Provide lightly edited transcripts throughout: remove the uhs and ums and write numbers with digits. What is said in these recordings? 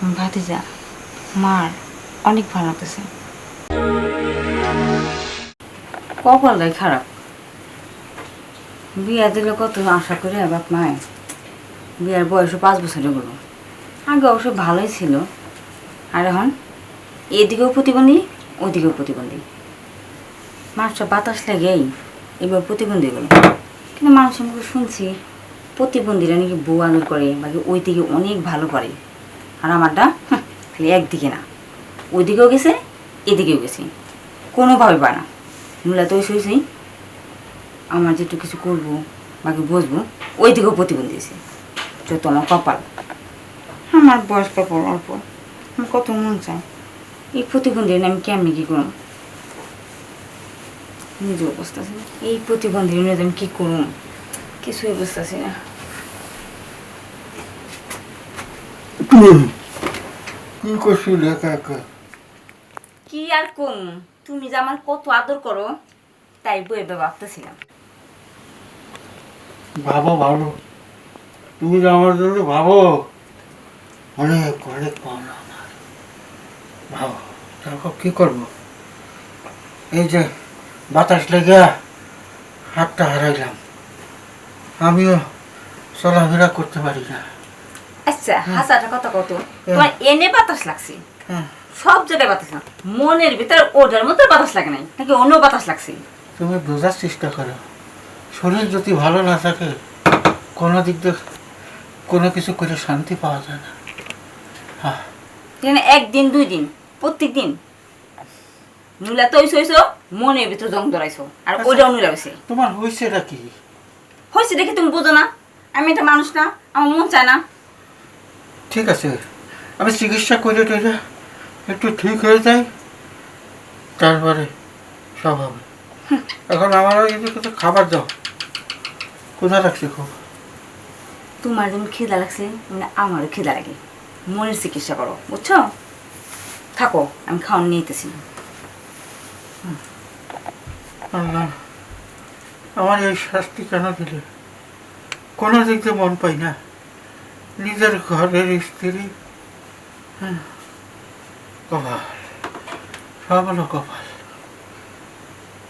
ভাতিজা মার অনেক ভালো লাগতেছে। কপালটাই খারাপ, বিয়া দিলে কত আশা করে বাপ মায়, বিয়ার বয়সও 5 বছরে গেল। আগে অবশ্য ভালোই ছিল, আর এখন এদিকেও প্রতিবন্ধী ওদিকেও প্রতিবন্ধী। মানুষটা বাতাস লাগেই এবার প্রতিবন্ধী গেল। কিন্তু মানুষের মুখে শুনছি প্রতিবন্ধীরা নাকি বউ আদর করে, বাকি ওই দিকে অনেক ভালো করে। আর আমারটা খালি একদিকে না, ওইদিকেও গেছে এদিকেও গেছে, কোনোভাবে পায় না। মূলা তো শুয়েছি আমার যেটু কিছু করবো বাকি বসবো, ওই দিকেও প্রতিবন্ধী আছে। যত আমার কপাল, আমার বয়স কপাল অল্প, আমার কত মন চায় এই প্রতিবন্ধী নিয়ে আমি কেমনি কী করুন, নিজে অবস্থা আছে। এই প্রতিবন্ধী নিয়ে আমি কী করুন, কিছুই বুঝতেছি না। কি করছিল একা একা? কি আর কম, তুমি যে আমার কত আদর করো তাই বই ভাবতেছিলাম। ভাবো ভালো, তুমি যে আমার জন্য ভাবো, অনেক অনেক পাওনা আমার। ভাবো, তারপর কি করবো? এই যে বাতাস লেগে হাতটা হারাইলাম, আমিও চলাফেরা করতে পারি না। আচ্ছা হাসাটা কথা কত, তোমার এনে বাতাস লাগছে, হ্যাঁ, সব জায়গায় বাতাস না, মনের ভিতরে ওটার মতো বাতাস লাগে নাই নাকি অন্য বাতাস লাগছে? তুমি বোঝার চেষ্টা করো, শরীর যদি ভালো না থাকে কোনো দিক দিয়ে কোনো কিছু করে শান্তি পাওয়া যায় না। হ্যাঁ, এখানে একদিন 2 দিন প্রত্যেক দিন নুলা তো হইছো মনের ভিতরে জং ধরাইছো, আর ওইটাও নুলা হয়েছে। তোমার হয়েছেটা কি? হয়েছে দেখে তুমি বোঝো না আমি একটা মানুষ না, আমার মন চায় না। ঠিক আছে, আমি চিকিৎসা করে টেরে একটু ঠিক হয়ে যাই, তারপরে সব হবে। এখন আমার কিছু খাবার দাও, কোথা রাখছি খুব। তোমার যেমন খিদা লাগছে মানে আমারও খিদা লাগে, মনের চিকিৎসা করো বুঝছো। থাকো আমি খাওয়ান নিতেছি। আল্লাহ, আমার এই শাস্তি কেন দিলে? কোনো দিক দিয়ে মন পাই না, নিজের ঘরের স্ত্রী, কপাল, সব হলো কপাল।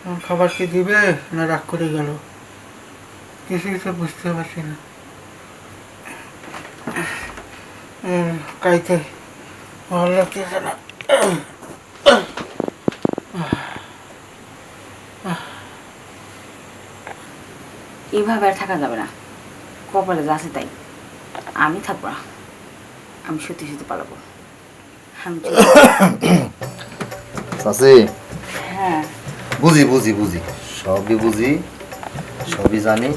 আমার খাবার কি দিবে না রাগ করে গেল, কিছুই তো বুঝতে পারছি না। কাইতে ভালো লাগতেছে না। এইভাবে আর থাকা যাবে না, কপালে যা আছে তাই। আমি থাকবো না, আমি সত্যি সত্যি পালাবো। আমি চাচি, হ্যাঁ বুঝি বুঝি বুঝি, সবই বুঝি, সবই জানি।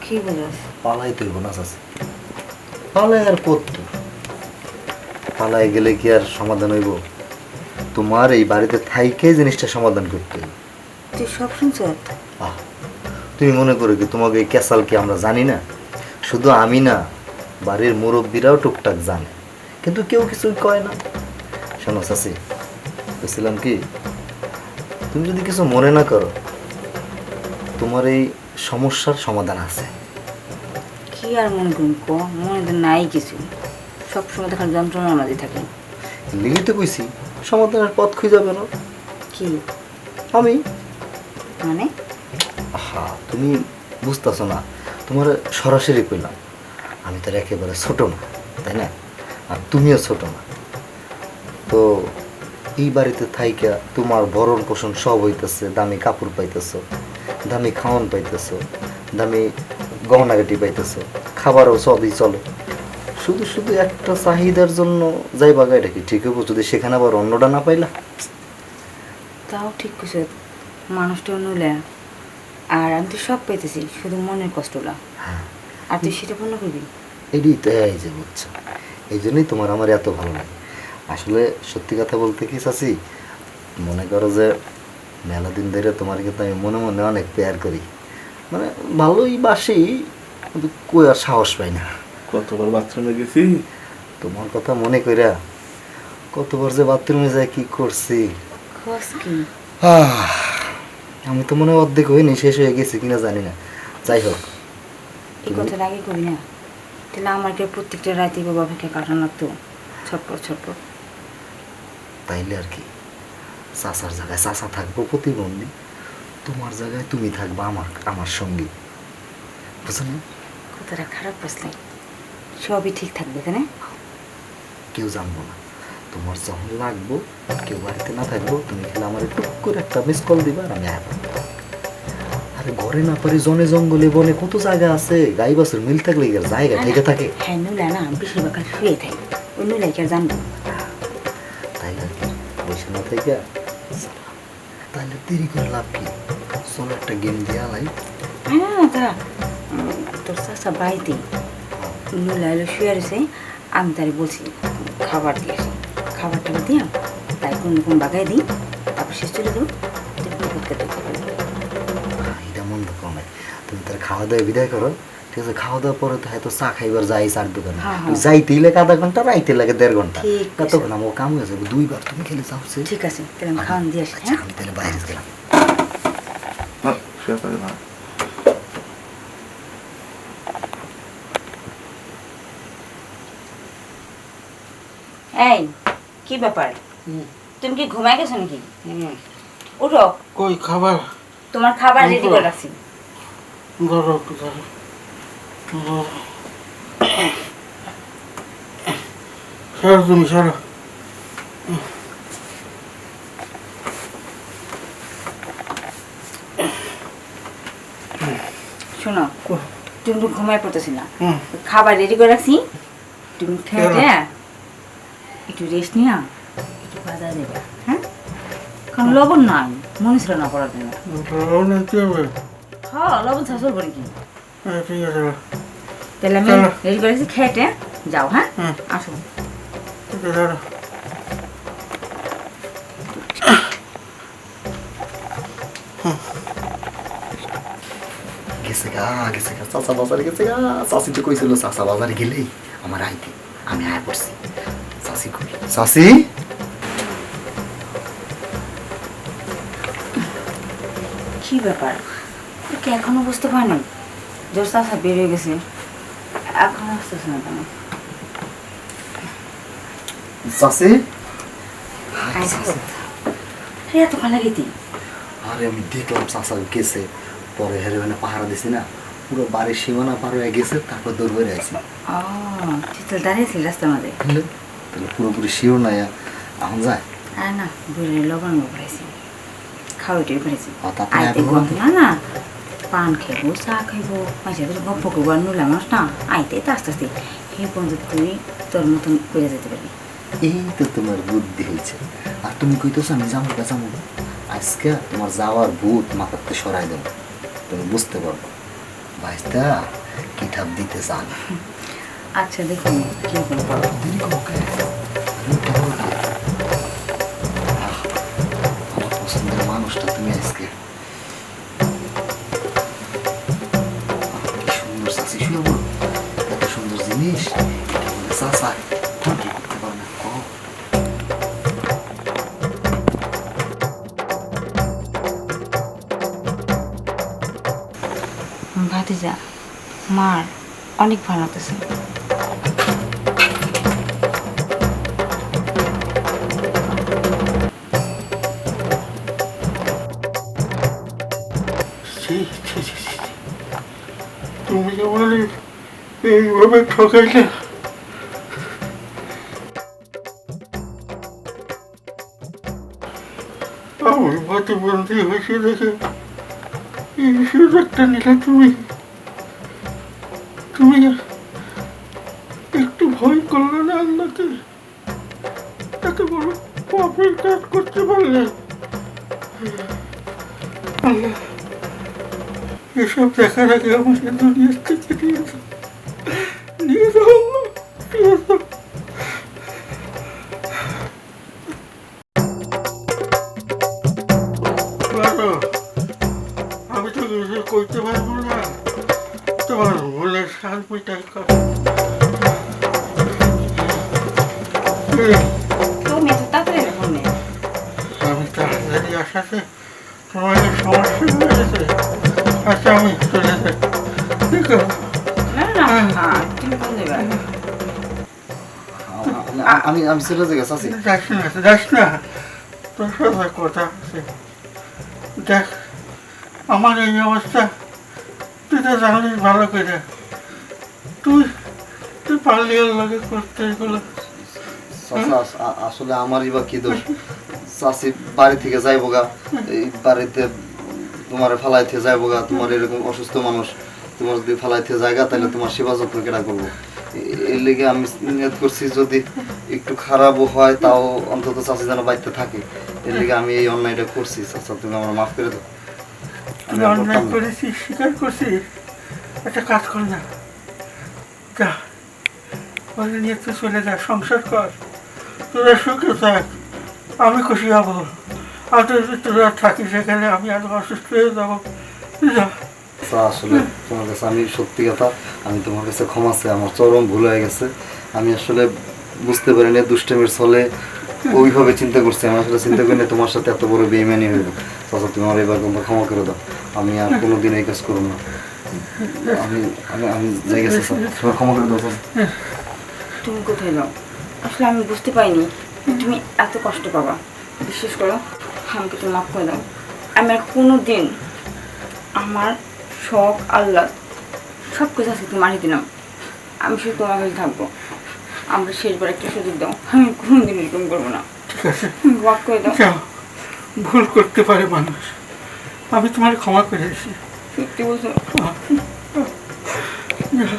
কি বলিস? পালাই তৈব না চাচি, পালাই আর করতো, পালাই গেলে কি আর সমাধান হইব? তোমার এই বাড়িতে থাইকে জিনিসটা সমাধান করতে হইব। তুই সব শুনছ? আহ, তুমি মনে করো কি তোমাকে এই ক্যাসাল কি আমরা জানি না? শুধু আমি না, বাড়ির মুরব্বীরাও টুকটাক জানে, কিন্তু কেউ কিছুই কয় না। শোনো চাচি, বলছিলাম কি, তুমি যদি কিছু মনে না করো, তোমার এই সমস্যার সমাধান আছে। কি আর মনে করুন ক, মনে তো নাই কিছু, সবসময় দেখার যন্ত্রণার মাঝে থাকি। লিখিতে কইছি সমাধানের পথ খুঁজে যাবে না। কি আমি মানে? হ্যাঁ, তুমি বুঝতেছো না, তোমার সরাসরি কইলাম, আমি তো একেবারে ছোট না, তাই না? আর তুমিও ছোট না। তো এই বাড়িতে থাইকা তোমার ভরণ পোষণ সব হইতেছে, দামি কাপড় পাইতেছো, দামি খাওয়ান পাইতেছো, দামি গহনাগাটি পাইতেছো, খাবারও সবই চলে। শুধু শুধু একটা চাহিদার জন্য যাই বাগা, এটা কি ঠিক হবো? যদি সেখানে আবার অন্যটা না পাইলা। তাও ঠিক কিছু, মানুষটা নইলে আর আমি তো সব পেতেছি, শুধু মনের কষ্টটা। আর তুই সেটা পূর্ণ করবি? এটাই তো, এই যে বুঝছো, এই জন্যই তোমার আমার এত ভালো লাগে। আসলে সত্যি কথা বলতে কি চাচি, মনে করো যে মেলা দিন ধরে তোমার কিন্তু আমি মনে মনে অনেক পেয়ার করি, মানে ভালোই বাসি, কিন্তু কই আর সাহস পাই না। কতবার বাথরুমে গেছি, তোমার কথা মনে কইরা কতবার যে বাথরুমে যায় কি করছি। খস কি? আমি তো মনে হয় অর্ধেক হয়নি, শেষ হয়ে গেছি কিনা জানি না। যাই হোক, এই কথাটা আগে করি না, তাহলে আমাকে প্রত্যেকটা রাতে বাবা অপেক্ষা কাটানো লাগতো। ছটপট ছটপট। তাইলে আর কি, চাচার জায়গায় চাচা থাকবো প্রতিবন্ধী, তোমার জায়গায় তুমি থাকবা আমার সঙ্গী, বুঝছো না? কথাটা খারাপ বুঝলে, সবই ঠিক থাকবে কেন? কেউ জানবো না, তোমার যখন লাগবো, কেউ বাড়িতে না থাকবো, তুমি খেলে আমার টুক করে একটা মিস কল দিবা আর আমি আয়া। আরে ঘরে না পারি জনে জঙ্গলে বনে কত জায়গা আছে, গাই বাছুর মিল থাকলে কি আর জায়গা থেকে থাকে? হ্যাঁ নুলা না বেশিরভাগ শুয়ে থাকে, ওই নুলাই কি আর জানবো? তাই আর কি, বসে না থেকে তাহলে দেরি করে লাভ কি? চলো একটা গেম দেওয়া লাই। না না তা তোর চাষা বাড়িতে নুলা এলো শুয়ে রয়েছে, আমি তারে বলছি খাবার দিয়েছি, খাবার টাবার দিয়াম তাই কোনো রকম বাগাই দিই, তারপর শেষ চলে দেবো, তুই বিপদকে দেখতে পারবি। এটা মন্দ কমে, তুমি তার খাওয়া দাওয়া বিদায় করো, ঠিক আছে? খাওয়া দাওয়ার পরে তো হয়তো চা খাইবার যাই চার দোকানে, হ্যাঁ, হ্যাঁ। যাইতেই লাগে আধা ঘন্টা, রাইতে লাগে 1.5 ঘন্টা, ঠিক আছে। তখন আমার কাম হয়ে যাবে। 2 বার তুমি খেলে চাচ্ছে। ঠিক আছে তাহলে আমি খাওয়ান দিয়ে আসি। আচ্ছা, হ্যাঁ আমি তাহলে বাইরে গেলাম। না শুয়ে থাকে না। এই কি ব্যাপার, তুমি কি ঘুমাই গেছো নাকি? উঠো, কই খাবার? তোমার খাবার রেডি করে রাখছি। ধরো একটু ধরো। সরো তুমি সরো। শোনো, তুমি তো ঘুমাই পড়তেছি না, হুম। খাবার রেডি করে রাখছি, তুমি খেয়ে কেন? দেয়া একটু রেস্ট নিয়া একটু বাজার দেবে। হ্যাঁ কারণ লবণ নাই, মনে ছিল না পড়ার জন্য। লবণ আনতে হবে? হ্যাঁ লবণ ছাড়া চলবো নাকি? হ্যাঁ, ঠিক আছে। তাহলে আমি চলো। রেডি করে রাখছি, খেয়ে টেয়ে যাও। হ্যাঁ হুম। আসো। ঠিক আছে, ধরো। গেছে গা, গেছে গা, চাচা বাজারে গেছে গা। চাচি তো কইছিল চাচা বাজারে গেলেই আমার আইতে, আমি আয় পড়ছি। চাচি কই? চাচি, কি ব্যাপার, কি এখনো বুঝতে পারেন জোর চাষা বেরিয়ে গেছে, এখন আসতেছে না কেন? চাচি। এতক্ষণ লাগিতি? আরে আমি দেখলাম চাচা গেছে, পরে হেরে মানে পাহারা দিছি না, পুরো বাড়ির সীমানা পার হয়ে গেছে, তারপর দৌড় বেড়ে আইছি। ও তুই তো দাঁড়িয়েছিলি রাস্তার মাঝে? বুঝলে? তাহলে পুরোপুরি শিওর নাই এখন যায়। আর না বুড়ি লবণ পড়াইছি, খাওয়াইটাই পড়াইছি। ও, তাতে আইতে এখন গন্ধ না না, পান খাইবো চা খাইবো, মাঝে গপ্প করবো, আর নুলা মানুষ না, আইতে তো আস্তে আস্তে এই পর্যন্ত তুই তোর মতন করে যেতে পারবি। এই তো তোমার বুদ্ধি হয়েছে। আর তুমি কইতেছো আমি যাবো বা যাবো না, আজকে তোমার যাওয়ার ভূত মাথাতে সরাই দেবো, তুমি বুঝতে পারবো ভাইস্তা কি ঠাপ দিতে চান। আচ্ছা দেখুন কিরকম করো। দেরি করো কে? আমি কেমন লাগে? আমার পছন্দের মানুষটা তুমি আজকে। কি সুন্দর চাষি, শুয়ে বলো এত সুন্দর জিনিস, এটা বলে চাষা কি করতে পারো না? কও। ভাতিজা মার অনেক ভালো লাগতেছে। ছি, ছি, ছি, ছি, ছি। তুমি যে বলে এইভাবে ঠকাইলে, আমি প্রতিবন্ধী হয়েছি দেখে এই সুযোগটা নিলে তুমি। তুমি একটু ভয় করলে না আল্লাহকে? এত বড় পাপের কাজ করতে পারলে? আল্লাহ এসব দেখার আগে আমাকে দুনিয়ার থেকে নিয়ে যাও, নিয়ে যাও আল্লাহ, নিয়ে যাও। পারো, আমি তো কিছু করতে পারবো না, তোমার মনের শান্তিটাই কর। তুমি তো তাড়াতাড়ি ঘুমে। আমি তাড়াতাড়ি আসাতে তোমার সমস্যা হয়ে গেছে। আচ্ছা আমি চলে যাই, ঠিক আছে? না না না তুমি কোন দেবে? না আমি আমি চলে যাই চাচি। যাস না তোর সাথে কথা আছে। দেখ আমার এই অবস্থা তুই তো জানিস ভালো করে। তুই তুই পারলি ওর লগে করতে এগুলো। চাচা আসলে আমারই বা কি দোষ? চাচি বাড়ি থেকে যাইবো গা, এই বাড়িতে তোমার ফেলাইতে যাইবো গা, তোমার এরকম অসুস্থ মানুষ তোমার যদি ফেলাইতে জায়গা তাহলে তোমার সেবা যত্ন কেনা করবো। এর লেগে আমি নিয়ত করছি যদি একটু খারাপও হয় তাও অন্তত চাচি যেন বাড়িতে থাকে। এর লেগে আমি এই অন্যায়টা করছি। চাচা তুমি আমার মাফ করে দাও। তুই অন্যায় করেছিস, স্বীকার করছিস। একটা কাজ কর না, যা ওদের নিয়ে তুই চলে যা, সংসার কর, তোরা সুখে থাক, আমি খুশি হব। আর তোরা থাকিস সেখানে, আমি আর অসুস্থ হয়ে যাবো। যা। আসলে তোমার কাছে আমি সত্যি কথা, আমি তোমার কাছে ক্ষমা চাই, আমার চরম ভুল হয়ে গেছে। আমি আসলে বুঝতে পারিনি দুষ্টামির ছলে ওইভাবে চিন্তা করছি। আমি আসলে চিন্তা করিনি তোমার সাথে এত বড় বেইমানি হইব। চাচা তুমি আমার এবার তোমরা ক্ষমা করে দাও, আমি আর কোনোদিন এই কাজ করবো না। আমি আমি আমি যাই গেছি স্যার, তোমার ক্ষমা করে দাও স্যার। তুমি কোথায় যাও? আসলে আমি বুঝতে পারিনি তুমি এত কষ্ট পাবা। বিশ্বাস করো, আমাকে তুমি মাফ করে দাও। আমি আর কোনো দিন আমার শখ আহ্লাদ সব কিছু আজকে তোমার দিলাম। আমি শুধু তোমার কাছে থাকবো। আমরা শেষবার একটা সুযোগ দাও, আমি কোনোদিন এরকম করবো না। ঠিক আছে, মাফ করে দাও। যাও। ভুল করতে পারে মানুষ, আমি তোমার ক্ষমা করে দিয়েছি। সত্যি বলছো? যাও।